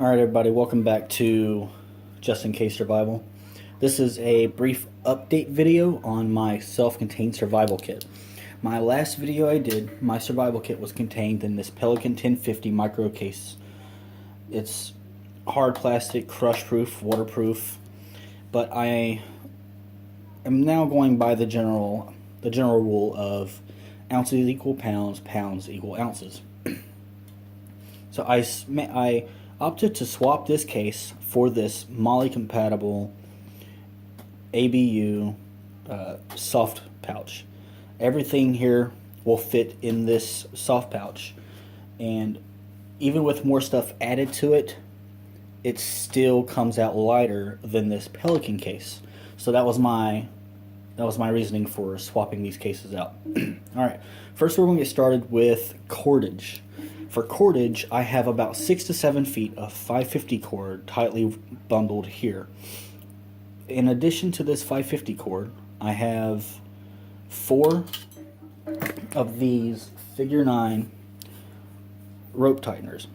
Alright everybody, welcome back to Just In Case Survival. This is a brief update video on my self-contained survival kit. My last video I did, my survival kit was contained in this Pelican 1050 micro case. It's hard plastic, crush proof, waterproof, but I am now going by the general rule of ounces equal pounds, pounds equal ounces. So I opted to swap this case for this MOLLE compatible ABU soft pouch. Everything here will fit in this soft pouch, and even with more stuff added to it, it still comes out lighter than this Pelican case. So that was my reasoning for swapping these cases out. Alright, first we're going to get started with cordage. For cordage, I have about 6 to 7 feet of 550 cord tightly bundled here. In addition to this 550 cord, I have 4 of these figure 9 rope tighteners.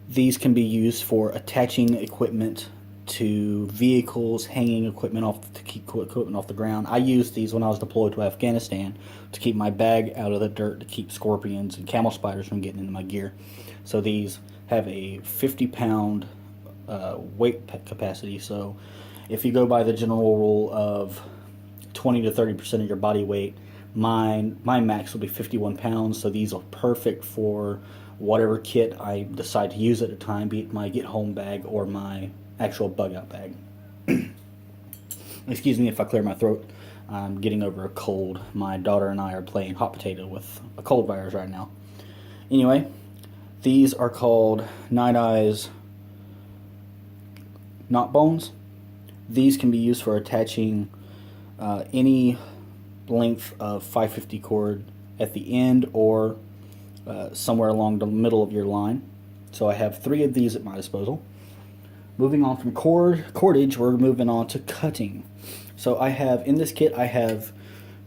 These can be used for attaching equipment to vehicles, hanging equipment off to keep equipment off the ground. I used these when I was deployed to Afghanistan to keep my bag out of the dirt, to keep scorpions and camel spiders from getting into my gear. So these have a 50-pound weight capacity. So if you go by the general rule of 20 to 30% of your body weight, my max will be 51 pounds. So these are perfect for whatever kit I decide to use at the time, be it my get home bag or my actual bug out bag. Excuse me if I clear my throat. I'm getting over a cold. My daughter and I are playing hot potato with a cold virus right now. Anyway, these are called Night Eyes knot bones. These can be used for attaching any length of 550 cord at the end or somewhere along the middle of your line. So I have 3 of these at my disposal. Moving on from cordage, we're moving on to cutting. So I have, in this kit, I have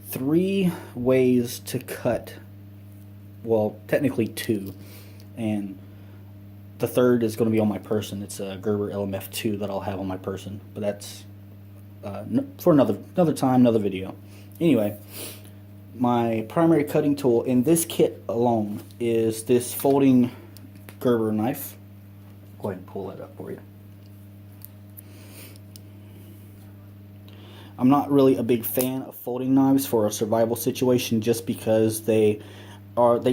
3 ways to cut. Well, technically 2. And the third is going to be on my person. It's a Gerber LMF2 that I'll have on my person. But that's for another time, another video. Anyway, my primary cutting tool in this kit alone is this folding Gerber knife. Go ahead and pull that up for you. I'm not really a big fan of folding knives for a survival situation just because they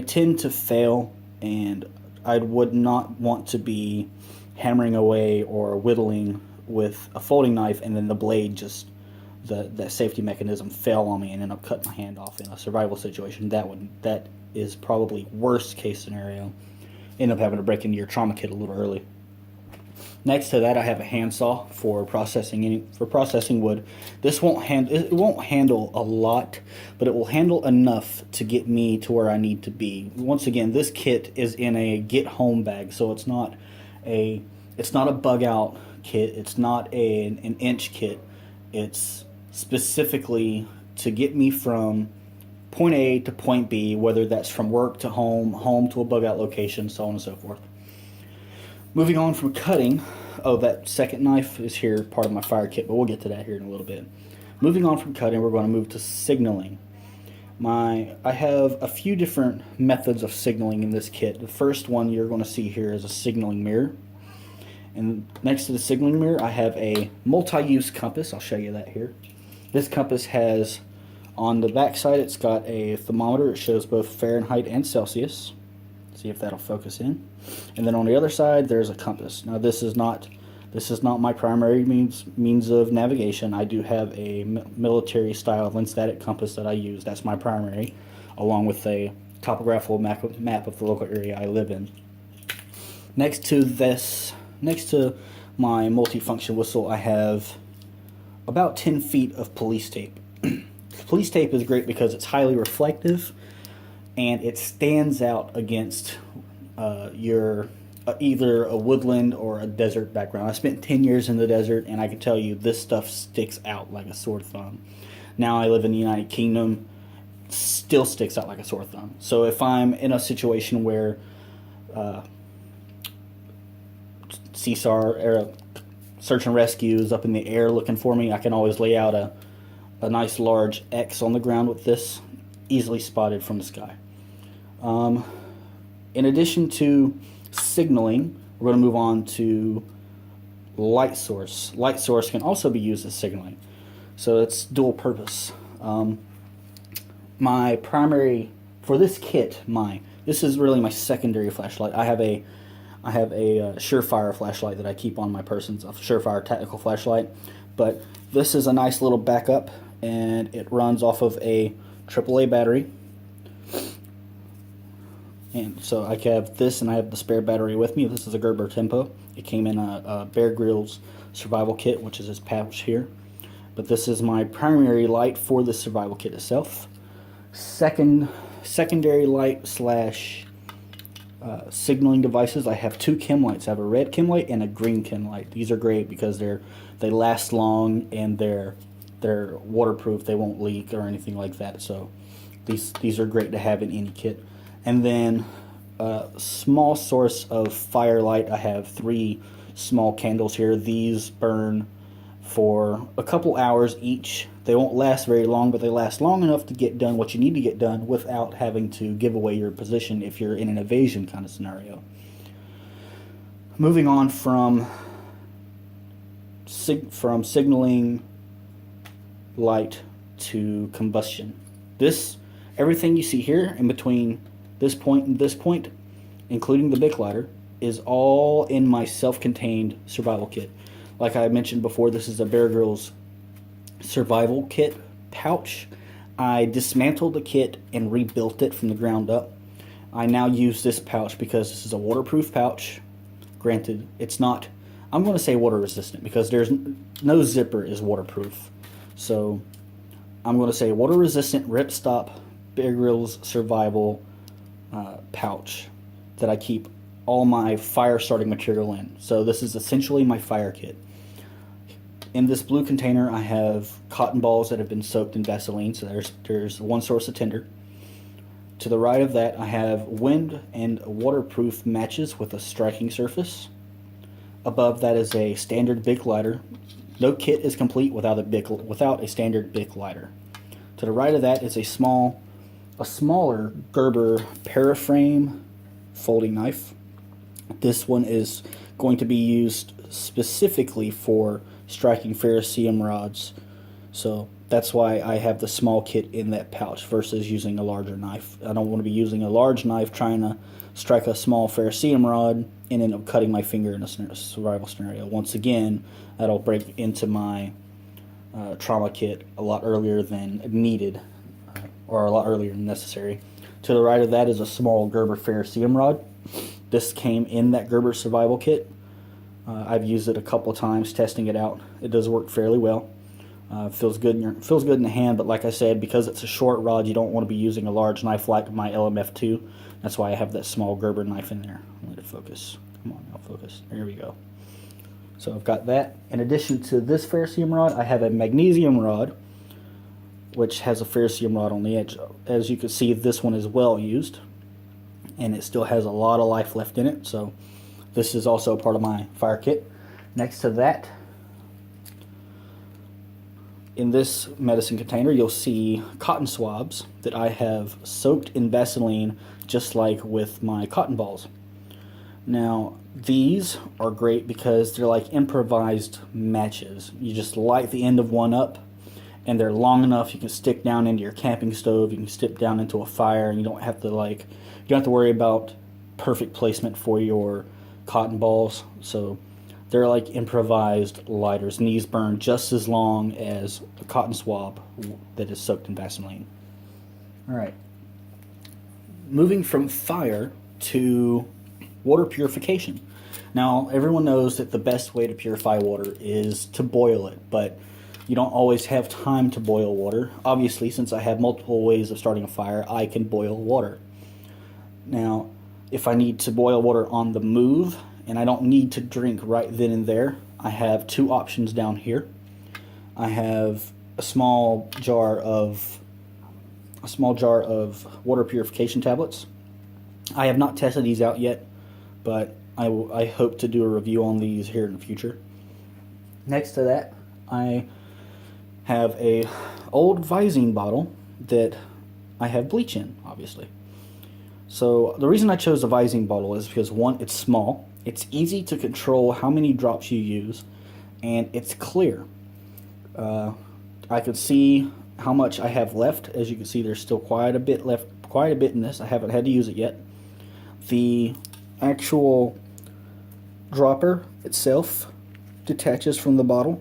tend to fail, and I would not want to be hammering away or whittling with a folding knife and then the blade just that safety mechanism fail on me and end up cutting my hand off in a survival situation. That is probably worst case scenario. End up having to break into your trauma kit a little early. Next to that, I have a handsaw for processing wood. This won't handle a lot, but it will handle enough to get me to where I need to be. Once again, this kit is in a get home bag, so it's not a bug out kit. It's not an inch kit. It's specifically to get me from point A to point B, whether that's from work to home, home to a bug out location, so on and so forth. Moving on from cutting, that second knife is here, part of my fire kit, but we'll get to that here in a little bit. Moving on from cutting, we're going to move to signaling. I have a few different methods of signaling in this kit. The first one you're going to see here is a signaling mirror. And next to the signaling mirror, I have a multi-use compass. I'll show you that here. This compass has, on the back side, it's got a thermometer. It shows both Fahrenheit and Celsius. See if that'll focus in. And then on the other side, there's a compass. Now this is not my primary means of navigation. I do have a military style lens-static compass that I use. That's my primary, along with a topographical map of the local area I live in. Next to my multifunction whistle, I have about 10 feet of police tape. Police tape is great because it's highly reflective and it stands out against your either a woodland or a desert background. I spent 10 years in the desert, and I can tell you this stuff sticks out like a sore thumb. Now I live in the United Kingdom, still sticks out like a sore thumb. So if I'm in a situation where CSAR or search and rescue is up in the air looking for me, I can always lay out a nice large X on the ground with this, easily spotted from the sky. In addition to signaling, we're going to move on to light source. Light source can also be used as signaling, so it's dual purpose. My primary for this kit, this is really my secondary flashlight. I have a Surefire flashlight that I keep on my person. It's a Surefire tactical flashlight, but this is a nice little backup, and it runs off of a AAA battery. And so I have this, and I have the spare battery with me. This is a Gerber Tempo. It came in a Bear Grylls survival kit, which is this pouch here. But this is my primary light for the survival kit itself. Secondary light slash signaling devices. I have two chem lights. I have a red chem light and a green chem light. These are great because they last long, and they're waterproof. They won't leak or anything like that. So these are great to have in any kit. And then a small source of firelight. I have 3 small candles here. These burn for a couple hours each. They won't last very long, but they last long enough to get done what you need to get done without having to give away your position if you're in an evasion kind of scenario. Moving on from signaling light to combustion. Everything you see here in between this point and this point, including the Bic lighter, is all in my self-contained survival kit. Like I mentioned before, this is a Bear Grylls survival kit pouch. I dismantled the kit and rebuilt it from the ground up. I now use this pouch because this is a waterproof pouch. Granted, it's not, I'm going to say water resistant because there's no zipper is waterproof. So I'm going to say water resistant ripstop Bear Grylls survival pouch that I keep all my fire starting material in. So this is essentially my fire kit. In this blue container, I have cotton balls that have been soaked in Vaseline, so there's one source of tinder. To the right of that, I have wind and waterproof matches with a striking surface. Above that is a standard Bic lighter. No kit is complete without a standard Bic lighter. To the right of that is a smaller Gerber Paraframe folding knife. This one is going to be used specifically for striking ferrocerium rods, so that's why I have the small kit in that pouch versus using a larger knife. I don't want to be using a large knife trying to strike a small ferrocerium rod and end up cutting my finger in a survival scenario. Once again, that'll break into my trauma kit a lot earlier than needed, or a lot earlier than necessary. To the right of that is a small Gerber ferrocerium rod. This came in that Gerber survival kit. I've used it a couple of times testing it out. It does work fairly well. Feels good in the hand, but like I said, because it's a short rod, you don't want to be using a large knife like my LMF2. That's why I have that small Gerber knife in there. Let it focus. Come on, now focus. There we go. So I've got that. In addition to this ferrocerium rod, I have a magnesium rod, which has a ferrocerium rod on the edge. As you can see, this one is well used, and it still has a lot of life left in it. So this is also part of my fire kit. Next to that, in this medicine container, you'll see cotton swabs that I have soaked in Vaseline, just like with my cotton balls. Now, these are great because they're like improvised matches. You just light the end of one up, and they're long enough you can stick down into your camping stove, you can stick down into a fire, and you don't have to worry about perfect placement for your cotton balls. So they're like improvised lighters, and these burn just as long as a cotton swab that is soaked in Vaseline. Alright, moving from fire to water purification. Now, everyone knows that the best way to purify water is to boil it, but you don't always have time to boil water. Obviously, since I have multiple ways of starting a fire, I can boil water. Now, if I need to boil water on the move and I don't need to drink right then and there, I have 2 options down here. I have a small jar of water purification tablets. I have not tested these out yet, but I hope to do a review on these here in the future. Next to that, I have a old Visine bottle that I have bleach in, obviously. So the reason I chose the Visine bottle is because, one, it's small, it's easy to control how many drops you use, and it's clear. I can see how much I have left. As you can see, there's still quite a bit left, quite a bit in this. I haven't had to use it yet. The actual dropper itself detaches from the bottle,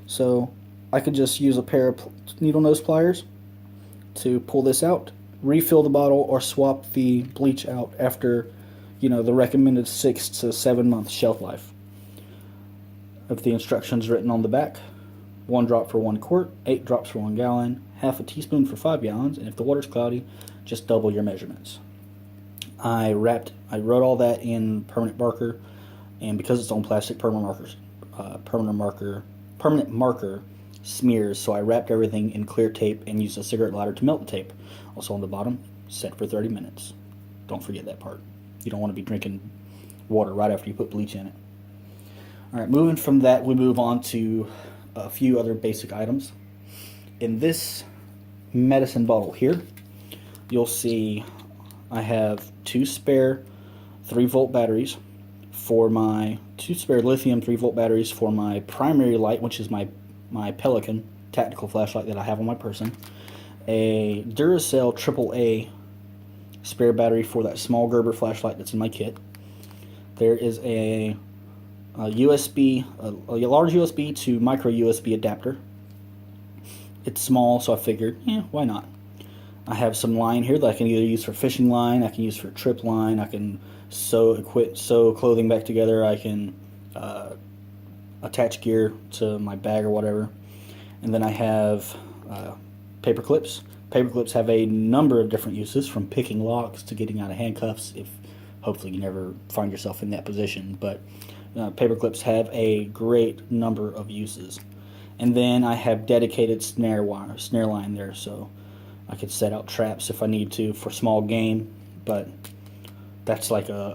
so I could just use a pair of needle nose pliers to pull this out, refill the bottle, or swap the bleach out after, the recommended 6 to 7 month shelf life. Of the instructions written on the back: 1 drop for 1 quart, 8 drops for 1 gallon, half a teaspoon for 5 gallons, and if the water's cloudy, just double your measurements. I wrote all that in permanent marker, and because it's on plastic, permanent marker smears, so I wrapped everything in clear tape and used a cigarette lighter to melt the tape. Also on the bottom, set for 30 minutes. Don't forget that part. You don't want to be drinking water right after you put bleach in it. Alright, moving from that, we move on to a few other basic items. In this medicine bottle here, you'll see I have 2 spare 3-volt batteries for my 2 spare lithium 3-volt batteries for my primary light, which is my Pelican tactical flashlight that I have on my person, a Duracell AAA spare battery for that small Gerber flashlight that's in my kit. There is a USB, a large USB to micro USB adapter. It's small, so I figured, why not? I have some line here that I can either use for fishing line, I can use for trip line, I can sew clothing back together, I can attach gear to my bag or whatever. And then I have paper clips. Paper clips have a number of different uses, from picking locks to getting out of handcuffs, if hopefully you never find yourself in that position. But paper clips have a great number of uses. And then I have dedicated snare line there, so I could set out traps if I need to for small game, but that's like a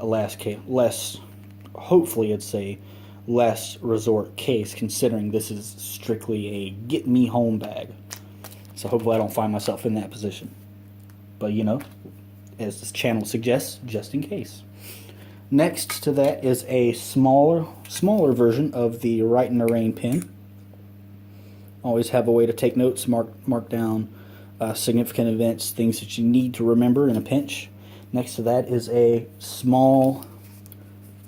hopefully it's a less resort case, considering this is strictly a get me home bag. So hopefully I don't find myself in that position. But as this channel suggests, just in case. Next to that is a smaller version of the Write in the Rain pen. Always have a way to take notes, mark down significant events, things that you need to remember in a pinch. Next to that is a small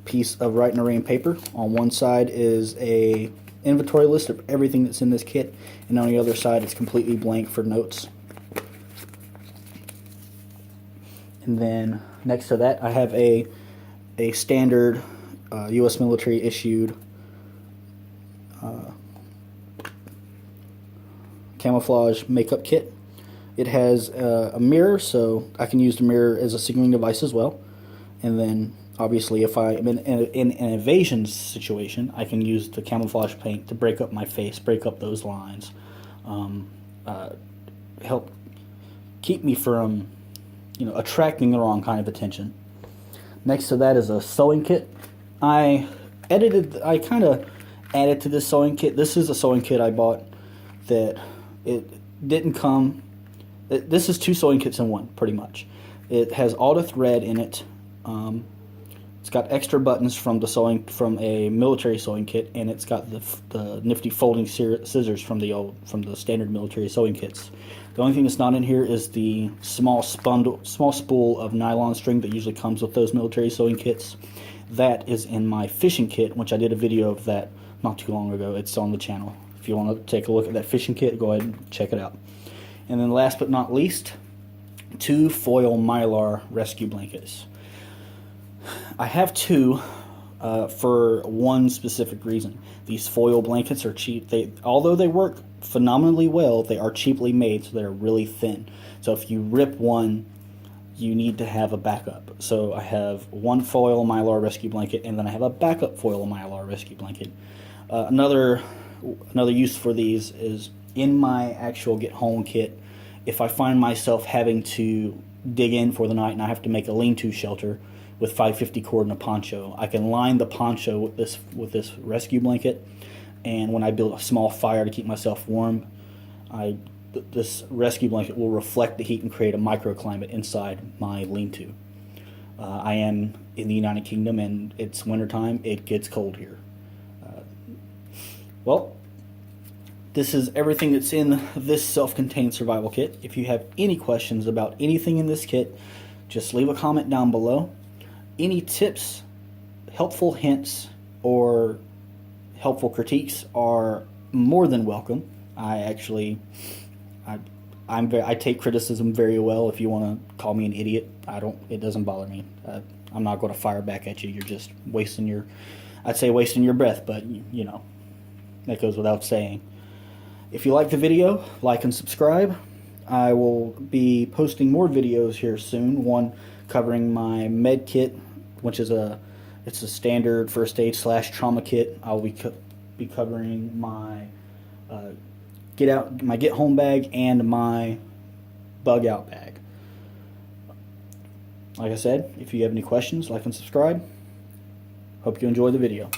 piece of Write in the Rain paper. On one side is a inventory list of everything that's in this kit, and on the other side it's completely blank for notes. And then next to that I have a standard U.S. military issued camouflage makeup kit. It has a mirror, so I can use the mirror as a signaling device as well. And then obviously if I'm in an evasion situation, I can use the camouflage paint to break up my face, break up those lines, help keep me from attracting the wrong kind of attention. Next to that is a sewing kit. I kind of added to this sewing kit. This is a sewing kit I bought that it didn't come. This is 2 sewing kits in one, pretty much. It has all the thread in it. It's got extra buttons from a military sewing kit, and it's got the nifty folding scissors from the standard military sewing kits. The only thing that's not in here is the small spool of nylon string that usually comes with those military sewing kits. That is in my fishing kit, which I did a video of that not too long ago. It's on the channel. If you want to take a look at that fishing kit, go ahead and check it out. And then last but not least, 2 foil Mylar rescue blankets. I have 2 for one specific reason. These foil blankets are cheap. Although they work phenomenally well, they are cheaply made, so they're really thin. So if you rip one, you need to have a backup. So I have 1 foil Mylar rescue blanket, and then I have a backup foil Mylar rescue blanket. Another use for these is in my actual get home kit. If I find myself having to dig in for the night and I have to make a lean-to shelter, with 550 cord and a poncho. I can line the poncho with this rescue blanket, and when I build a small fire to keep myself warm, this rescue blanket will reflect the heat and create a microclimate inside my lean-to. I am in the United Kingdom, and it's wintertime. It gets cold here. Well, this is everything that's in this self-contained survival kit. If you have any questions about anything in this kit, just leave a comment down below. Any tips, helpful hints, or helpful critiques are more than welcome. I take criticism very well. If you want to call me an idiot, it doesn't bother me. I'm not going to fire back at you. You're just wasting your breath, but you know, that goes without saying. If you like the video, like and subscribe. I will be posting more videos here soon. One covering my med kit, which is it's a standard first aid / trauma kit. I'll be covering my get home bag and my bug out bag. Like I said, if you have any questions, like and subscribe. Hope you enjoy the video.